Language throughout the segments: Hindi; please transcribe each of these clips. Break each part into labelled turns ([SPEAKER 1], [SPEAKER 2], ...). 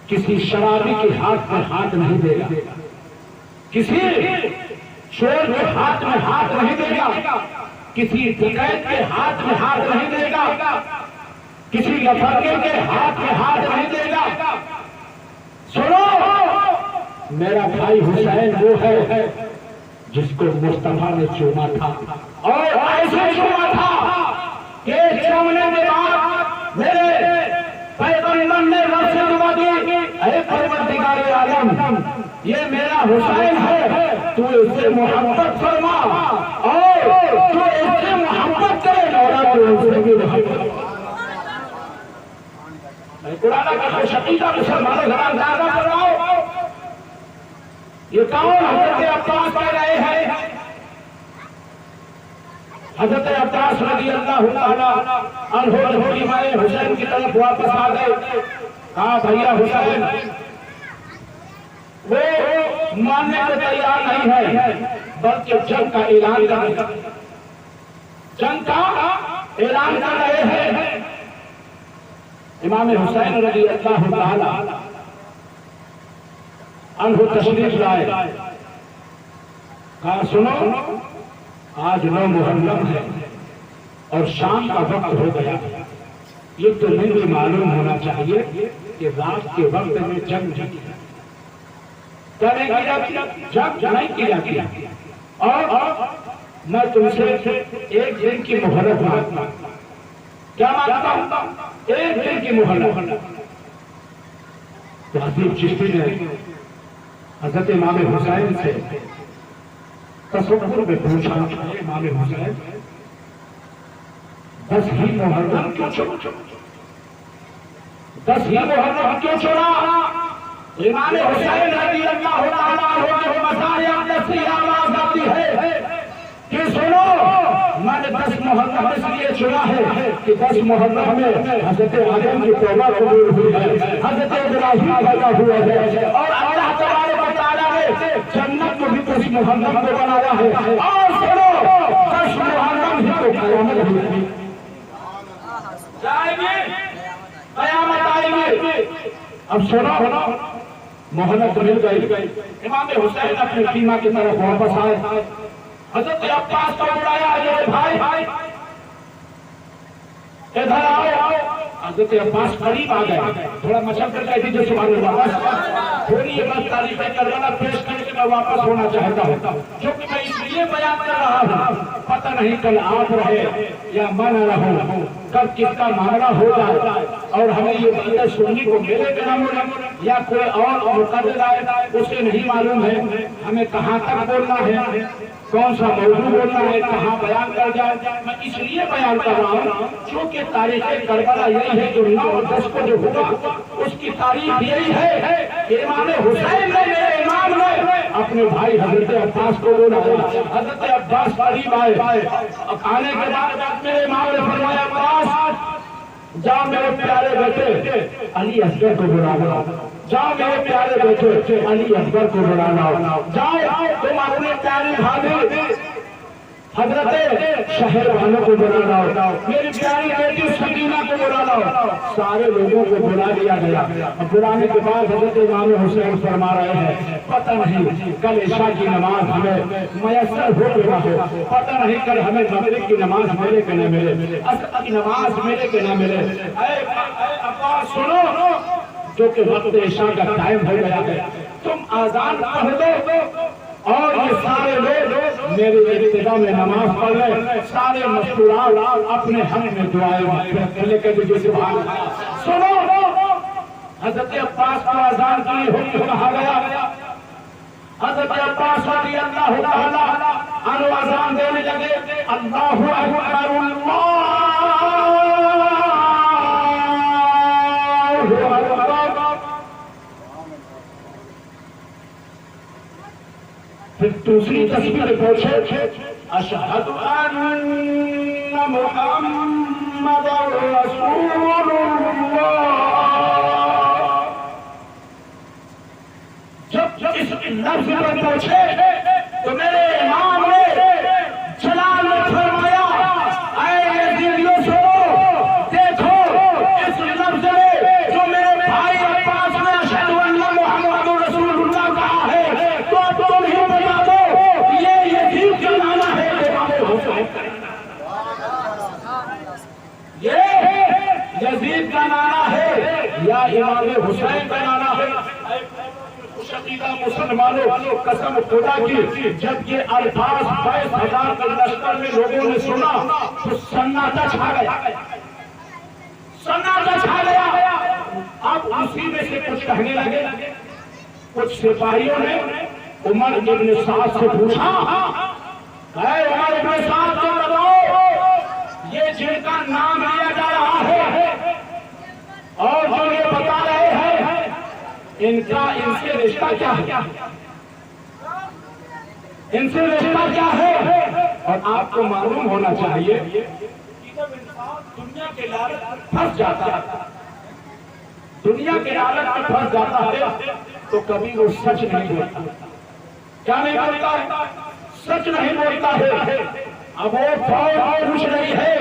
[SPEAKER 1] किसी शराबी के हाथ में हाथ नहीं देगा, किसी चोर के हाथ में हाथ नहीं देगा, किसी डकैत के हाथ में हाथ नहीं देगा, किसी लफंगे के हाथ में हाथ नहीं देगा। सुनो, मेरा भाई हुसैन वो है जिसको मुस्तफा ने चूमा था, और ऐसे चूमा था कि चूमने के बाद मेरे पैगंबर ने रब से दुआ दी, ऐ परवरदिगारे आलम, ये मेरा हुसैन है, तू इससे मोहब्बत फरमा और तू इससे मोहब्बत करे, और तू इससे भी मोहब्बत। कुरान का शकीदा मुसलमानों घरान ज्यादा फरमाओ, ये कौन हजरत अब्बास कह रहे हैं? हजरत अब्बास रज़ी अल्लाह ताला अन्हु इमाम हुसैन की तरफ वापस आ गए। कहा भैया हुसैन वो मानने को तैयार नहीं है, बल्कि जंग का ऐलान कर रहे हैं, जंग का ऐलान कर रहे हैं। इमाम हुसैन रज़ी अल्लाह ताला अन्हु तशरीफ लाए। कहा सुनो, आज 9 मुहर्रम है और शाम का वक्त हो गया, ये तो नहीं मालूम होना चाहिए कि रात के वक्त में जंग नहीं नहीं की जाती, और मैं तुमसे एक दिन की मोहलत मांगता हूं। क्या मांगता हूं? एक दिन की मोहलत। तो हसीब चिश्ती ने हजरत इमाम हुसैन से तसव्वुर में पूछा, इमाम हुसैन 10 ही मुहर्रम क्यों छोड़ा? 10 ही मुहर्रम क्यों छोड़ा? इमाम हुसैन रज़ी अल्लाह ताला अन्हु मसाया से आवाज आती है कि सुनो, मैंने 10 मुहर्रम इसलिए चुना है कि 10 मुहर्रम में हजरत आदम की तौबा कबूल हुई है, हजरत इब्राहीम पैदा हुआ है, और अल्लाह तबारक व तआला ने जन्नत को भी 10 मुहर्रम को बनाया है। और सुनो, 10 मुहर्रम ही तो क़यामत होगी, जाएगी क़यामत आएगी। अब सुनो, मोहलत मिल गई। इमाम हुसैन अपने सीमा की तरफ वापस आए। हजरत अब्बास को बुलाया, ये भाई इधर आओ। हजरत अब्बास करीब आ गए। थोड़ा मशक्कत कहती जो सुभान अल्लाह, थोड़ी ये बस तारीफें करवाना पेश करके मैं वापस होना चाहता हूँ, जो कि मैं इसलिए बयान कर रहा हूँ, पता नहीं कल आप रहे या मैं न रहूं, कब किसका मामला हो जाए और हमें ये बातें सुनने को मिले कि न मिले, या कोई और मुकद्दर आए उसे नहीं मालूम है। हमें कहाँ तक बोलना है, कौन सा मौजूद बोलना है, कहाँ बयान कर जाए। मैं इसलिए बयान कर रहा हूँ क्योंकि तारीख करबला यही है, जो 9 और 10 को जो हुआ उसकी तारीख यही है। इमाम हुसैन ने, मेरे इमाम ने अपने भाई हजरत अब्बास को बोला। हजरत अब्बास करीब आए। आने के बाद मेरे इमाम ने फरमाया, अब्बास जाओ मेरे प्यारे बेटे अली असगर को बुला लाओ, जाओ मेरे प्यारे बेटे अली असगर को बुला लाओ, जाओ तुम अपने प्यारी भाभी हजरत शहरबानो को बुला लाओ, मेरी प्यारी बेटी सकीना को बुला लाओ। सारे लोगों को बुला लिया गया। अब बुलाने के बाद हजरत इमाम हुसैन फरमा रहे हैं, पता नहीं कल इशा की नमाज हमें मयसर हो गया हो, पता नहीं कल हमें मगरिब की नमाज मिले कि न मिले, असर की नमाज मिले कि न मिले। अब्बास सुनो, जो कि वक्त इशा का टाइम हो गया है, तुम आजान पढ़ दो और ये सारे लोग मेरे इब्तिदा में नमाज पढ़ रहे, सारे मस्तूरात अपने हक में दुआएं लेकर दीजिए। सुभान अल्लाह। सुनो, हजरत अब्बास को आजान की हुक्म कहा गया। हजरत अब्बास रज़ी अल्लाह ताला अन्हु आजान देने लगे, अल्लाहु अकबर अल्लाहु अकबर। फिर दूसरी तस्वीर पहुंचे, अशहदु अन्ना मुहम्मदुर रसूलुल्लाह। जब इस लफ्ज पर पहुंचे तो मेरे इमाम ने जलाल में फरमाया, ऐ यजीदियों सुनो, देखो इस लफ्ज में जो मेरे भाई अब्बास ने या इमाम हुसैन बनाना है। शकीदा मुसलमानों, कसम खुदा की, जब ये अल्फाज 22,000 के लश्कर में लोगों ने सुना तो सन्नाटा छा गया, सन्नाटा छा गया। अब उसी में से कुछ कहने लगे। कुछ सिपाहियों ने उमर इब्न साद से पूछा, उमर इब्न साद से बताओ, ये जिनका नाम लिया जा रहा है और जो ये बता रहे हैं, इनका इनसे रिश्ता क्या है, इनसे रिश्ता क्या है। और आपको मालूम होना चाहिए कि जब इंसान दुनिया के लालच में फंस जाता है, दुनिया के लालच में फंस जाता है, तो कभी वो सच नहीं बोलता। क्या नहीं बोलता है? सच नहीं बोलता है। अब वो फौज पूछ रही है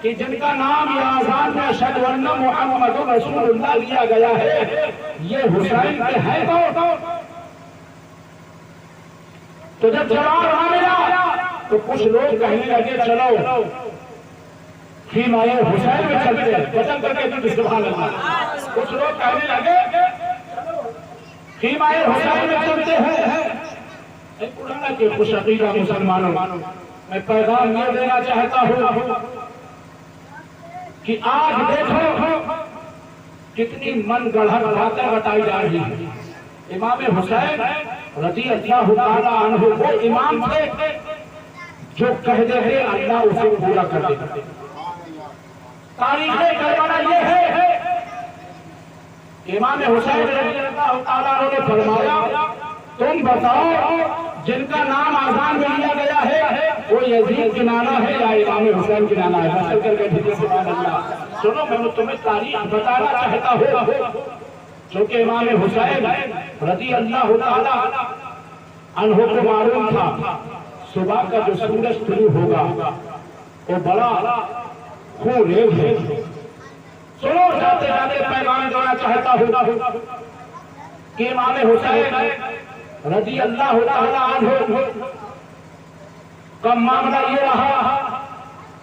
[SPEAKER 1] कि जिनका नाम या आजान में अशहदु अन्ना मुहम्मदुर रसूलुल्लाह लिया गया है, ये हुसैन के है तो जब जवाब ना मिला तो कुछ लोग कहने लगे, चलो खीमाए हुसैन में चलते हैं, वचन करके तो सुभान अल्लाह। कुछ लोग कहने लगे खीमाए हुसैन में चलते हैं। के खुश अकीदा मुसलमानों, मैं पैगाम ये देना चाहता हूँ कि आज देखो कितनी मन गढ़ बातें बताई जा रही है। इमाम हुसैन रज़ी अल्लाह ताला अन्हु वो इमाम थे जो कह देते अल्लाह उसे पूरा कर देते। तारीख करवाना ये है, इमाम हुसैन रज़ी अल्लाह ताला अन्हु ने फरमाया, तुम बताओ जिनका नाम आजान में लिया गया है वो यजीद की नाना है या इमाम हुसैन की नाना है। सुनो, मैं तुम्हें तारीख बताना चाहता हूँ, क्योंकि इमाम हुसैन रज़ी अल्लाह ताला अन्हु को मालूम था सुबह का जो सूरज शुरू होगा वो बड़ा खून है। सुनो, जाते जाते पैगाम देना चाहता हूँ कि इमाम हुसैन रज़ी अल्लाह ताला अन्हु का मामला ये रहा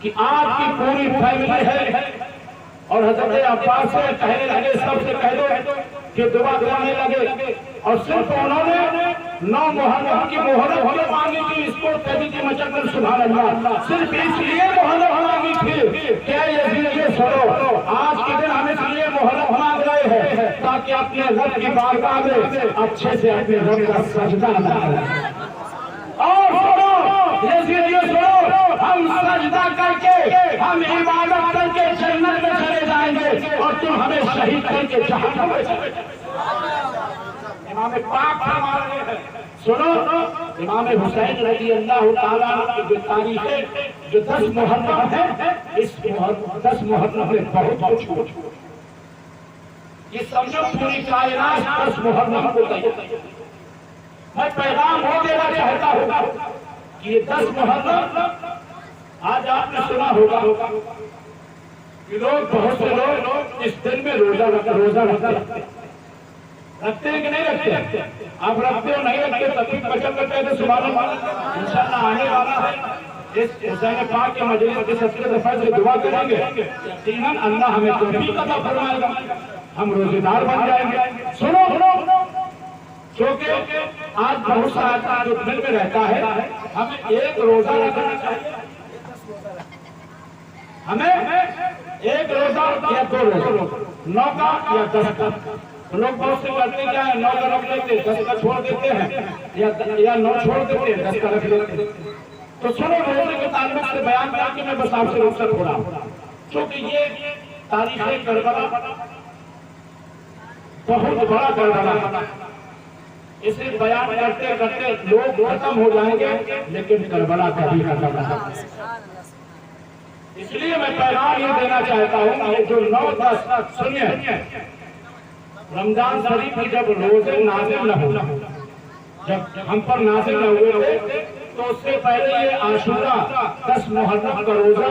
[SPEAKER 1] कि आपकी पूरी फैमिली है और हज़रत अब्बास से कहने लगे, सबसे कह दो कि दुआ करने लगे। और सिर्फ उन्होंने 9 मुहर्रम की मोहलत भी मांगी थी, इसको तभी की मचकर सुभान अल्लाह, सिर्फ इसलिए मोहलत मांगी थी। क्या ये सुनो, आज के दिन हम इसलिए मोहलत मांग रहे हैं ताकि अपने रब की बारगाह में अच्छे से अपने रब का सजदा अदा करें। और सुनो, ये सुनो, हम सजदा करके, हम इबादत करके जन्नत में चले जाएंगे और तुम हमें शहीद करके जहन्नम में चले जाएंगे। इमाम पाक फरमा रहे हैं। सुनो, इमाम हुसैन रज़ी अल्लाह ताला की जो तारीख है, जो 10 मुहर्रम है, इस 10 मुहर्रम में बहुत कुछ ये समझो पूरी कायनात 10 मुहर्रम को तैयार। मैं पैगाम हो देना चाहता हूँ कि ये 10 मुहर्रम, आज आपने सुना होगा कि लोग, बहुत से लोग इस दिन में रोजा रखते हैं कि नहीं रखते? आप रखते हो नहीं रखते, तभी बचत करते हैं। सुभान अल्लाह, इंशाअल्लाह आने वाला है इस हुसैन पाक के मजलिस के सच्चे दफा से दुआ करेंगे, यकीनन अल्लाह हमें तौफीक अता फरमाएगा, हम रोजेदार बन जाएंगे। सुनो, क्योंकि आज बहुत सारा जो दिल में रहता है, हमें एक रोजा रखना चाहिए, हमें एक रोजा या 2 रोजा, 9 का या 10 का। लोग बहुत से करते क्या है, 9 का रख लेते, 10 का छोड़ देते हैं, या 9 छोड़ देते हैं, 10 का रख लेते हैं। तो सुनो, रोजे के ताल्लुक से बयान करके मैं बस आपसे रुखसत हो रहा हूँ, क्योंकि ये तारीख करबला बहुत बड़ा करबला, इसे बयान करते करते लोग खत्म हो जाएंगे, लेकिन करबला कभी खत्म नहीं। इसलिए मैं पैगाम ये देना चाहता हूँ, ये जो 9-10 सुनिए, रमजान शरीफ की जब रोजे नाज़िल न हो, जब हम पर नाज़िल न हुए थे, तो उससे पहले ये आशूरा 10 मुहर्रम का रोजा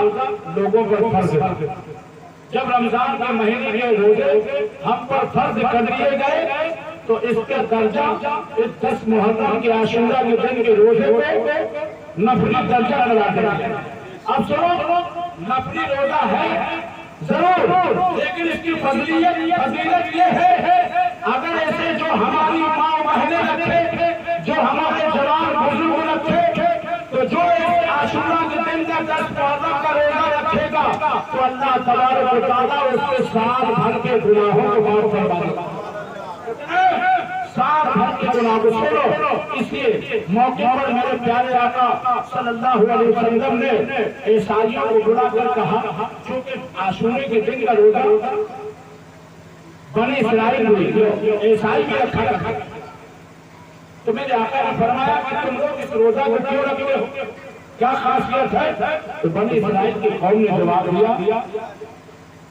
[SPEAKER 1] लोगों पर फर्ज था। जब रमजान के महीने के रोजे हम पर फर्ज कर दिए गए, तो इसका दर्जा इस 10 मुहर्रम के आशूरा के दिन के रोजे को नफली दर्जा लगा दिया। अब सुनो, नफली रोजा है जरूर, लेकिन इसकी फजीलत ये है, अगर ऐसे जो हमारी माँ बहनें रखे, जो हमारे जवान बुजुर्ग रखे, तो जो इस आशूरा के दिन का 10 मुहर्रम का रोजा रखेगा तो अल्लाह तबारक व तआला उसके साल भर के गुनाहों को माफ फरमा देगा। साल भर के गुनाह को छोड़ो। इसलिए मौके पर मेरे प्यारे आका सल्लल्लाहु अलैहि वसल्लम ने ईसाइयों को बुलाकर कहा, क्योंकि आशूरे के दिन का रोजा बनी इस्राइल हुई, ईसाई भी रखा, तो मेरे आका ने फरमाया कि तुम लोग इस रोजा को क्यों रखते हो, क्या खासियत है? तो बनी इस्राइल की कौम ने जवाब दिया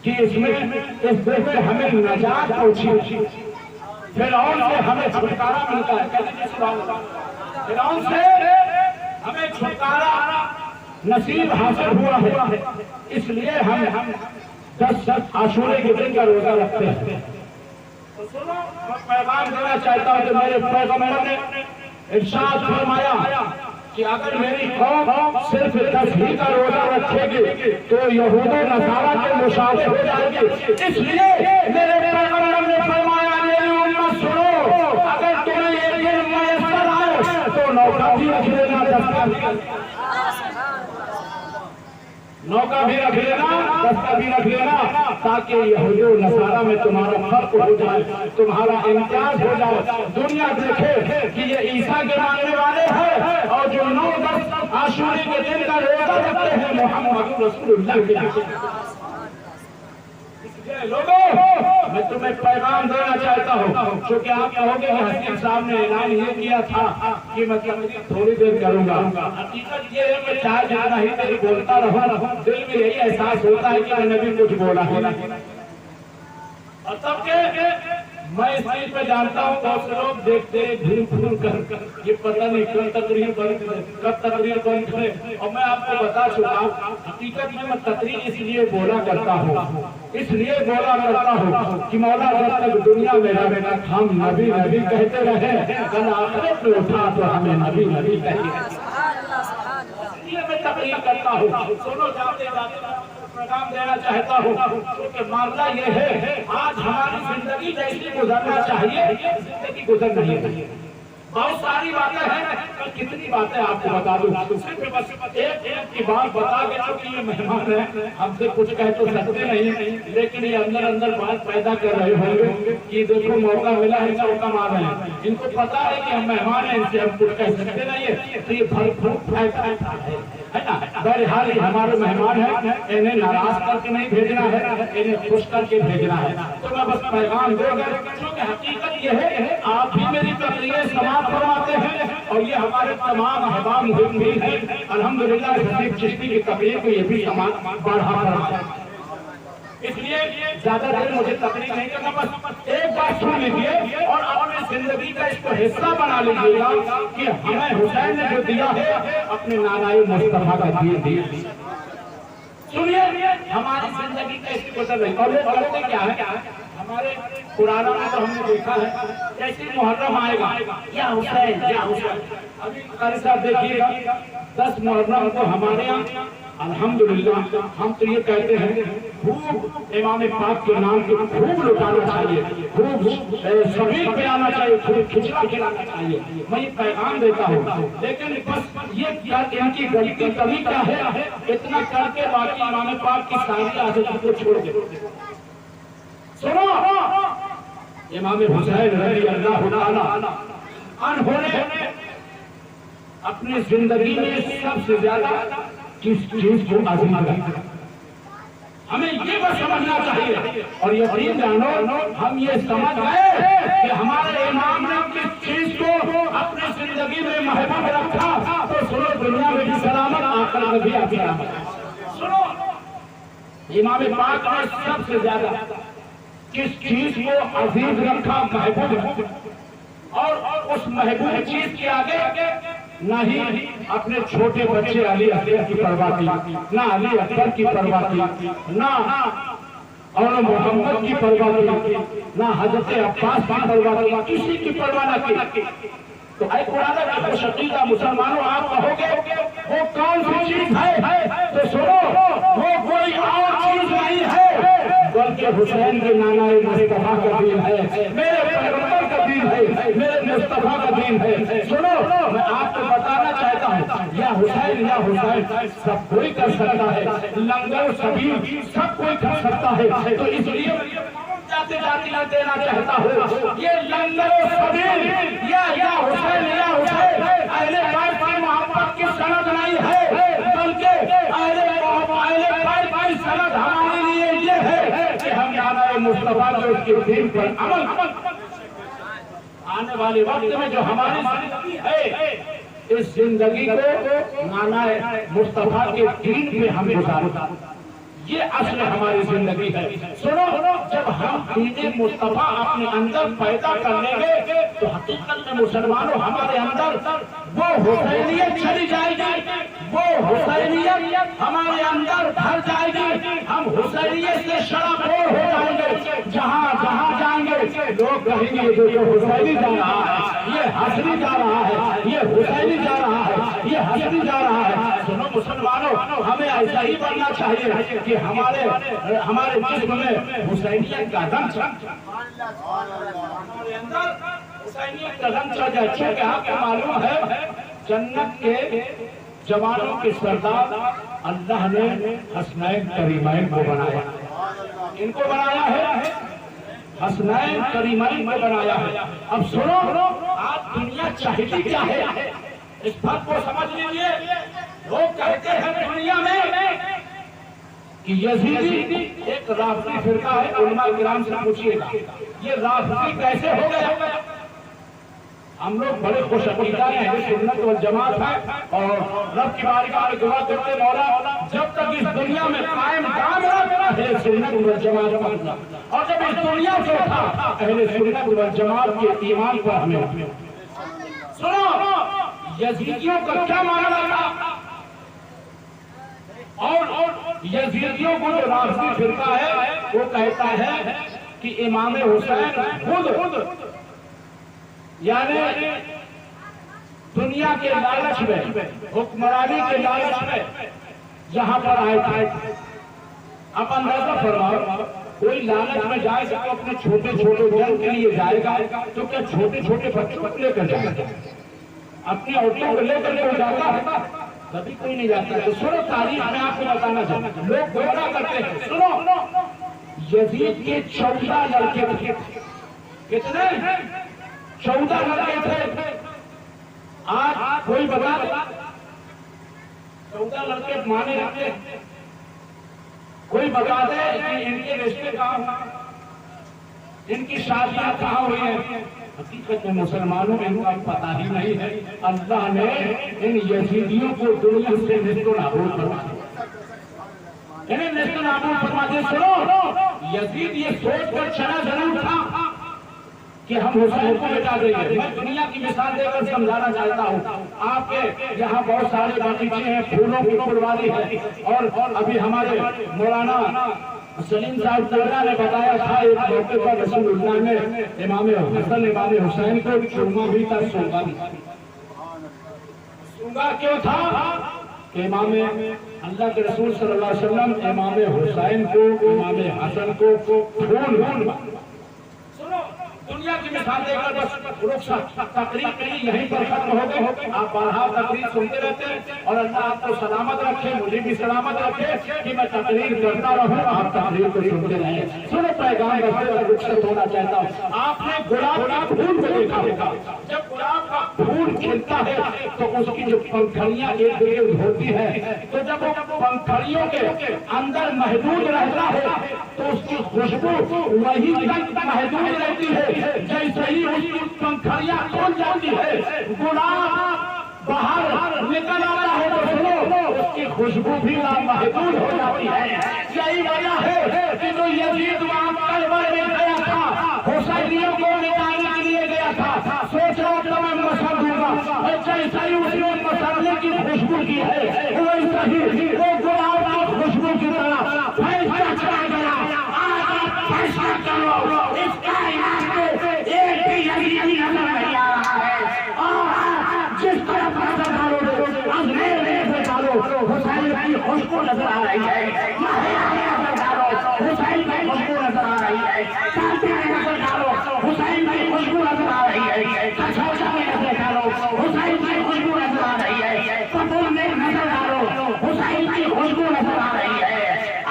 [SPEAKER 1] कि इसमें इस देश में हमें नजात पहुंची, फिरौन से हमें छुटकारा मिलता है, फिरौन से हमें छुटकारा नसीब हासिल हुआ है, इसलिए हम 10 आशूरे के दिन का रोजा रखते हैं। तो सुनो, मैं पैगाम देना चाहता हूँ कि मेरे पैगंबर ने इरशाद फरमाया कि अगर मेरी कौम सिर्फ 10 ही का रोजा रखेगी तो यहूद नसारा के मुशाबे हो जाएगी। इसलिए मेरे पैगंबर ने फरमाया, मेरी उम्मत सुनो, अगर तुम्हें एक दिन मयसर आए तो नौका भी रख लेना, दस्ता भी रख लेना, दस्ता भी रख लेना, ताकि यहूद नसारा में तुम्हारा फर्क हो जाए, तुम्हारा इम्तियाज हो जाए, दुनिया देखे कि ये ईसा के मानने वाले हैं और जो 9-10 आशूरे के दिन का रोजा रखते हैं मोहम्मद रसूलुल्लाह के। लोगों, मैं तुम्हें पैगाम देना चाहता हूँ, क्योंकि आप कहोगे कि हकीम साहब ने ऐलान ये किया था कि मैं थोड़ी देर करूंगा। हकीकत ये है कि चाहे जाना ही नहीं बोलता रहो, दिल में यही एहसास होता है कि मैंने भी कुछ बोला है। और तब के मैं इस चीज पे जानता हूँ, बहुत से लोग देखते घूम कर ये पता नहीं कब तकरीर बंद करे, और मैं आपको बता चुका हूँ, हकीकत में मैं तकरीर इसलिए बोला करता हूँ, इसलिए बोला करता हूँ कि मौला जब तक दुनिया में रहेगा हम नबी नबी कहते रहे, कल आखिरत में उठा तो हमें नबी नबी कहिए, इसलिए मैं तकरीर करता हूँ। सुनो, जाते जाते पैगाम देना चाहता हूँ, क्योंकि मामला ये है, आज हमारी जिंदगी जैसी गुजरना चाहिए जिंदगी गुजर नहीं है। बहुत सारी बातें हैं, पर कितनी बातें आपको बता दूं, सिर्फ बस एक की बात बता के, क्योंकि ये मेहमान है, हमसे कुछ कह तो सकते नहीं, लेकिन ये अंदर अंदर बात पैदा कर रहे होंगे कि देखो मौका मिला है, मौका मार रहे हैं, इनको पता है कि हम मेहमान हैं, इनसे हम कुछ कह सकते नहीं है, तो ये भरपूर है ना। बहरहाल हमारे मेहमान है, इन्हें नाराज करके नहीं भेजना है, इन्हें खुश करके भेजना है। तो मैं बस पैगाम देकर, क्योंकि हकीकत ये है आप भी मेरी तकरीरें समाप्त फरमाते हैं और ये हमारे तमाम अहबाब मुहिम है, अल्हम्दुलिल्लाह हसीब चिश्ती की तकरीर को ये भी समाज बढ़ा रहा है। इसलिए ज्यादा देर मुझे तकरीर नहीं करना, बस एक बात सुन लीजिए और अपनी जिंदगी का इसको हिस्सा बना लीजिएगा कि हमें हुसैन ने जो दिया है अपने नानाई मुस्तफा का दीन। सुनिए, हमारी जिंदगी का इसकी गुजर रही, और वो करते क्या है, हमारे पुराना में तो हमने देखा है, जैसे मुहर्रम आएगा या हुसैन या हुसैन, अभी कारी साहब देखिएगा 10 मुहर्रम को हमारे यहाँ अल्हम्दुलिल्लाह हम तो ये कहते हैं खूब इमाम पाक के नाम को खूब लुटाना चाहिए, खूब सभी पिलाना चाहिए, खूब खिचड़ा खिलाना चाहिए, मैं ये पैगाम देता हूँ। लेकिन बस ये इनकी गलती कभी क्या है, इतना करके बाकी इमाम पाक की सारी आदतों को छोड़ दे। सुनो, इमाम हुसैन रज़ियल्लाहु ताला अन्हु ने अपनी जिंदगी में सबसे ज्यादा किस चीज को अजीम रखा, हमें ये बस समझना चाहिए। और यकीन जानो, हम ये समझ गए कि हमारे इमाम ने किस चीज को अपनी जिंदगी में महबूब रखा, तो सुनो दुनिया में भी सलामत, आखिरत में भी सलामत। सुनो, इमाम पाक ने सबसे ज्यादा किस चीज को अजीज रखा, महबूब, और उस महबूब चीज के आगे ना ही अपने छोटे बच्चे अली अकबर की परवाह की, ना अली अकबर की परवाह की, ना और मोहम्मद की परवाह की, ना हजरत अब्बास की परवाह की, किसी की परवाह न की। तो ऐ कुरान का शकीला मुसलमानों, आप कहोगे वो कौन सी चीज है? तो सुनो, वो कोई और चीज नहीं है बल्कि हुसैन के नाना मुस्तफा का दीन है, मेरे पैगंबर का दीन है, मेरे मुस्तफा का दीन है। सुनो, मैं आपको बताना चाहता हूँ, या हुसैन सब कोई कर सकता है, लंगर सबीर सब कोई कर सकता है। तो इसलिए जाते जाते मैं देना चाहता हूँ, ये लंगर सबीर या हुसैन अहले बैत की मोहब्बत की सनद नहीं है, बल्कि अहले बैत की सनद हमारे लिए ये है कि हम नाना मुस्तफा जो उसके दीन पर अमल आने वाले वक्त में जो हमारी जिंदगी है, इस जिंदगी को नाना मुस्तफा के दीन पे हम गुजारते, ये असल हमारी जिंदगी है। सुनो, जब हम दीन मुस्तफा अपने अंदर पैदा कर लेंगे तो हकीकत में मुसलमानों हमारे अंदर वो हुसैनियत चली जाएगी, वो हुसैनियत हमारे अंदर भर जाएगी, हम हुसैनियत से शराबोर हो जाएंगे। जहाँ जहाँ जाएंगे लोग कहेंगे ये हुसैनी जा रहा है, ये हसनी जा रहा है, ये हुसैनी जा रहा है, ये हसनी जा रहा है। सुनो मुसलमानों, हमें ऐसा ही बनना चाहिए कि हमारे जिस्म में हुसैनियत का रंग हमारे अंदर हुसैनियत का रंग चढ़ जाए। क्योंकि आपको मालूम है जन्नत के जवानों के सरदार अल्लाह ने हसनैन करीमैन को बनाया, इनको बनाया है, हसनैन करीमैन को बनाया है। अब सुनो, आज दुनिया चाहती क्या है, इस बात को समझ लीजिए। लोग कहते हैं दुनिया में कि यजीदी एक राफजी फिरका है, उलमा किराम से पूछिएगा ये राफजी कैसे हो गया। हम लोग बड़े खुश अकीदा हैं, सुन्नत वल जमात है और रब की बारगाह में दुआ करते मौला जब तक इस दुनिया में कायम दाम रहे सुन्नत वल जमात का, और जब इस दुनिया से उठा अहले सुन्नत वल जमात के ईमान पर हमें। सुनो, यजीदियों का क्या मामला था, और यजीदियों को जो राफजी फिरका है वो कहता है कि इमाम हुसैन खुद यानी दुनिया के लालच में, हुक्मरानी के लालच में यहाँ पर आए थे। आप अंदाजा फरमाओ, कोई लालच में जाएगा तो अपने छोटे छोटे जन के लिए जाएगा, तो क्या छोटे छोटे बच्चों को लेकर जाएगा, अपनी औरतों को लेकर के जाता है? कभी कोई नहीं जाता। तो सुनो, तारीख में आपको बताना चाहता हूं, लोग गोरा करते हैं। सुनो, यजीद के 14 लड़के थे, कितने? 14 लड़के थे। आज कोई बता, 14 लड़के माने रखते, कोई बता दे कि इनके रिश्ते कहाँ हुए, इनकी शादियां कहाँ हुई है। हकीकत में मुसलमानों में इनका पता ही नहीं है। अल्लाह ने इन यजीदियों को दुनिया से निस्तो नाबूद करवा दिया, इन्हें निस्तो नाबूद करवा दिया। सुनो, यजीद ये सोच कर चला जरूर था कि हम हुसैन को मिटा देंगे। मैं दुनिया की मिसाल देकर समझाना चाहता हूँ। आपके यहाँ बहुत सारे बागीचे हैं, फूलों की फुलवारी है, और अभी हमारे मौलाना सलीम साहब तगड़ा ने बताया था एक मौके पर रसूलुल्लाह ने इमाम हसन इमाम हुसैन को चूमा भी था, सूंगा क्यों था? इमाम अल्लाह के रसूल सल्लल्लाहु अलैहि वसल्लम इमाम हुसैन को, इमाम हसन को फूल। दुनिया की मिसाल देकर बस रुक तकरीर मेरी यहीं पर खत्म हो गई। आप बारहा तकरीर सुनते रहते हैं और अल्लाह आपको सलामत रखे, मुझे भी सलामत रखे कि मैं तकरीर करता रहूं, आप तकरीर को सुनते रहें। सुनो, पैगाम रुखसत होना चाहता हूँ। आपने गुलाब का फूल को देखा होगा, जब गुलाब का फूल खिलता है तो उसकी जो पंखड़ियां एक दूसरे होती है, तो जब वो पंखड़ियों के अंदर महदूद रहता है तो उसकी खुशबू वही तक महदूद रहती है। जैसे ही उसकी पंखड़ियां खुल जाती है, गुलाब बाहर निकल आता है तो सुनो, उसकी खुशबू भी लामहदूद हो जाती है। यही वजह है कि जो यजीद वहां करबला में गया था, हुसैनियों को मिटाने के लिए गया था, सोच रहा था मैं मसल दूंगा, और जैसे ही उसने मसलने की खुशबू की है, वैसे ही वो गुलाब की खुशबू की तरह फैसला चला गया। आज आप फैसला करो, इसका एक भी यजीदी नजर नहीं आ रहा है, और जिस तरफ नजर डालोगे अजमेर में खुशबू नजर आ रही है, नजर डालो हुसैन की खुशबू नजर आ रही है, कांटे में नजर डालो हुसैन की खुशबू नजर आ रही है, कछौटा में नजर डालो हुसैन की खुशबू नजर आ रही है, कपूर में नजर डालो हुसैन की खुशबू नजर आ रही है,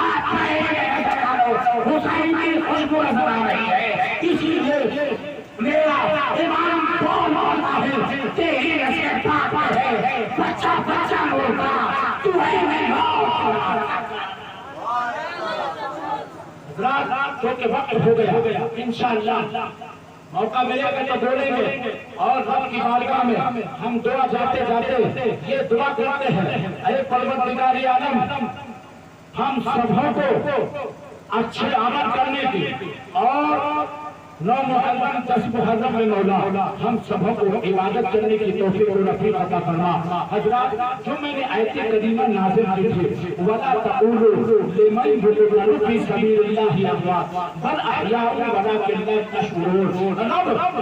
[SPEAKER 1] आत्माएं में नजर डालो हुसैन की खुशबू नजर आ रही है। इसीलिए मेरा इमाम कौन होता है, तेरी नजर पापा है, बच्चा बच्चा बोलता तू है मैं क्योंकि वक्त हो गया। इंशाअल्लाह मौका मिलेगा तो बोलेंगे। और रब की बारगाह में हम दुआ जाते जाते ये दुआ करते हैं, अरे परवरदिगार आलम हम सबों को अच्छे अमल करने की और 9 मुहर्रम 10 मुहर्रम में मौला हम सबों को इबादत करने की तौफीक और नसीब अता फरमा। हजरात, जो मैंने आयत करीमा नाज़िल की थी, वला तक़ूलू लिमन युक़तलू फी सबीलिल्लाहि अमवात बल अहयाउन वलाकिन ला तशऊरून।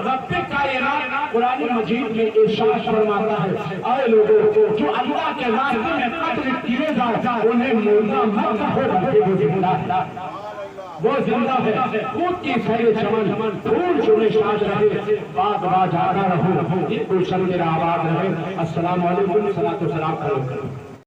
[SPEAKER 1] रब कायनात कुरान मजीद में इरशाद फरमाता है, ऐ लोगों जो अल्लाह के रास्ते में कत्ल किए जाए उन्हें मुर्दा मत कहो बल्कि वो जिंदा वो जिंदा है। खुद की सैर चमन फूल चुने शाद रहे, बात बात जाता रहो, इनको शर्म आबाद रहे। अस्सलाम वालेकुम, सलातो सलाम करो।